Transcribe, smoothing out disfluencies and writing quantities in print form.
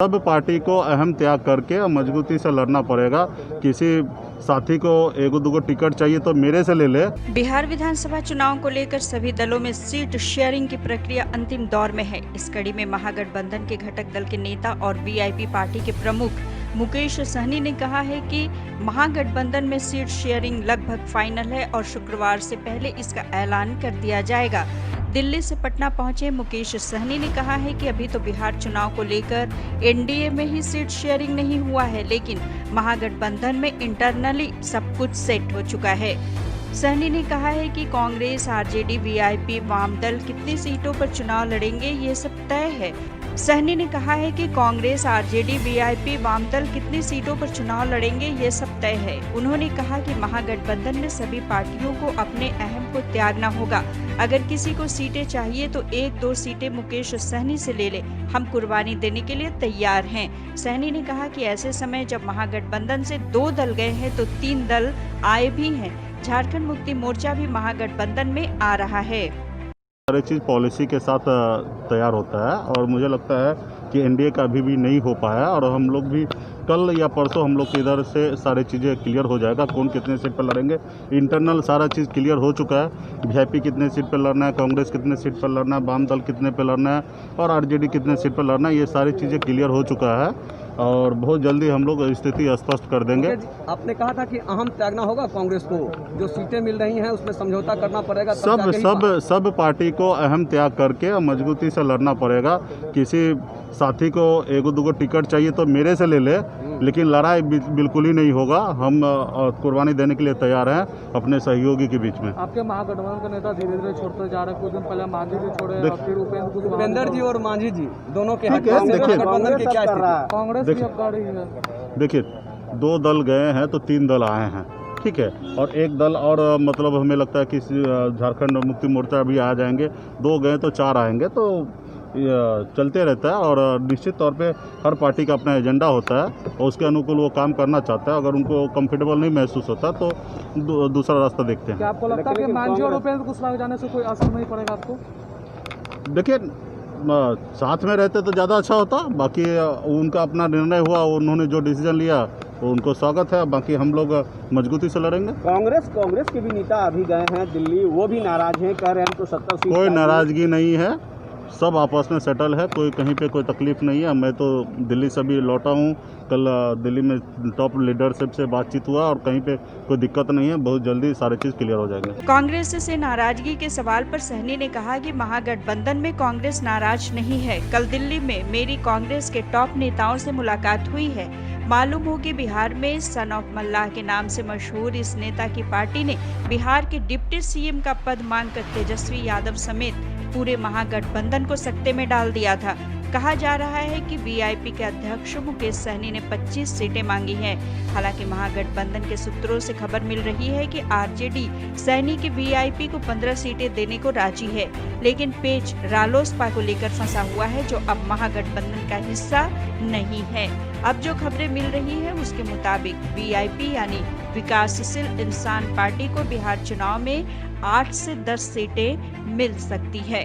सब पार्टी को अहम त्याग करके मजबूती से लड़ना पड़ेगा। किसी साथी को एगो दूगो टिकट चाहिए तो मेरे से ले ले। बिहार विधानसभा चुनाव को लेकर सभी दलों में सीट शेयरिंग की प्रक्रिया अंतिम दौर में है। इस कड़ी में महागठबंधन के घटक दल के नेता और वीआईपी पार्टी के प्रमुख मुकेश सहनी ने कहा है कि महागठबंधन में सीट शेयरिंग लगभग फाइनल है और शुक्रवार से पहले इसका ऐलान कर दिया जाएगा। दिल्ली से पटना पहुंचे मुकेश सहनी ने कहा है कि अभी तो बिहार चुनाव को लेकर एनडीए में ही सीट शेयरिंग नहीं हुआ है, लेकिन महागठबंधन में इंटरनली सब कुछ सेट हो चुका है। सहनी ने कहा है कि कांग्रेस, आरजेडी, वीआईपी, वाम दल कितनी सीटों पर चुनाव लड़ेंगे ये सब तय है। सहनी ने कहा है कि कांग्रेस, आरजेडी, वीआईपी, वाम दल कितनी सीटों पर चुनाव लड़ेंगे ये सब तय है। उन्होंने कहा कि महागठबंधन में सभी पार्टियों को अपने अहम को त्यागना होगा। अगर किसी को सीटें चाहिए तो 1-2 सीटें मुकेश सहनी से ले ले, हम कुर्बानी देने के लिए तैयार हैं। सहनी ने कहा कि ऐसे समय जब महागठबंधन से 2 दल गए हैं तो 3 दल आए भी हैं। झारखंड मुक्ति मोर्चा भी महागठबंधन में आ रहा है। सारी चीज़ पॉलिसी के साथ तैयार होता है और मुझे लगता है कि एनडीए का अभी भी नहीं हो पाया और हम लोग भी कल या परसों हम लोग इधर से सारी चीज़ें क्लियर हो जाएगा। कौन कितने सीट पर लड़ेंगे, इंटरनल सारा चीज़ क्लियर हो चुका है। वीआईपी कितने सीट पर लड़ना है, कांग्रेस कितने सीट पर लड़ना है, वाम दल कितने पर लड़ना है और आरजेडी कितने सीट पर लड़ना है, ये सारी चीज़ें क्लियर हो चुका है और बहुत जल्दी हम लोग स्थिति स्पष्ट कर देंगे। आपने कहा था कि अहम त्यागना होगा कांग्रेस को, जो सीटें मिल रही हैं उसमें समझौता करना पड़ेगा। सब पार्टी को अहम त्याग करके मजबूती से लड़ना पड़ेगा। किसी साथी को एगो दूगो टिकट चाहिए तो मेरे से ले ले, लेकिन लड़ाई बिल्कुल ही नहीं होगा। हम कुर्बानी देने के लिए तैयार हैं अपने सहयोगी के बीच में। आपके महागठबंधन के नेता धीरे धीरे छोड़ते जा रहे हैं। कुछ दिन पहले मांझी जी छोड़े, फिर उपेंद्र जी और मांझी जी दोनों के कांग्रेस की क्या स्थिति? कांग्रेस भी अब गाड़ी है। देखिए, 2 दल गए हैं तो 3 दल आए हैं, ठीक है, और 1 दल और मतलब हमें लगता है कि झारखंड मुक्ति मोर्चा भी आ जाएंगे। 2 गए तो 4 आएंगे, तो चलते रहता है और निश्चित तौर पे हर पार्टी का अपना एजेंडा होता है और उसके अनुकूल वो काम करना चाहता है। अगर उनको कंफर्टेबल नहीं महसूस होता तो दूसरा रास्ता देखते हैं। क्या आपको लगता है कि मांझी और उपेंद्र कुशवाहा जाने से कोई असर नहीं पड़ेगा आपको? देखिए, साथ में रहते तो ज़्यादा अच्छा होता। बाकी उनका अपना निर्णय हुआ, उन्होंने जो डिसीजन लिया तो उनको स्वागत है। बाकी हम लोग मजबूती से लड़ेंगे। कांग्रेस के भी नेता अभी गए हैं दिल्ली, वो भी नाराज हैं, कह रहे हैं तो 70 सीट। कोई नाराजगी नहीं है, सब आपस में सेटल है, कोई कहीं पे कोई तकलीफ नहीं है। मैं तो दिल्ली से भी लौटा हूँ, कल दिल्ली में टॉप लीडरशिप से बातचीत हुआ और कहीं पे कोई दिक्कत नहीं है। बहुत जल्दी सारी चीज़ क्लियर हो जाएगी। कांग्रेस से नाराजगी के सवाल पर सहनी ने कहा कि महागठबंधन में कांग्रेस नाराज नहीं है। कल दिल्ली में मेरी कांग्रेस के टॉप नेताओं से मुलाकात हुई है। मालूम हो कि बिहार में सन ऑफ मल्लाह के नाम से मशहूर इस नेता की पार्टी ने बिहार के डिप्टी सीएम का पद मांगकर तेजस्वी यादव समेत पूरे महागठबंधन को सकते में डाल दिया था। कहा जा रहा है कि वीआईपी के अध्यक्ष मुकेश सहनी ने 25 सीटें मांगी हैं। हालांकि महागठबंधन के सूत्रों से खबर मिल रही है कि आरजेडी सहनी की वीआईपी को 15 सीटें देने को राजी है, लेकिन पेच रालोसपा को लेकर फंसा हुआ है, जो अब महागठबंधन का हिस्सा नहीं है। अब जो खबरें मिल रही है उसके मुताबिक वीआईपी यानी विकासशील इंसान पार्टी को बिहार चुनाव में 8 से 10 सीटें मिल सकती है।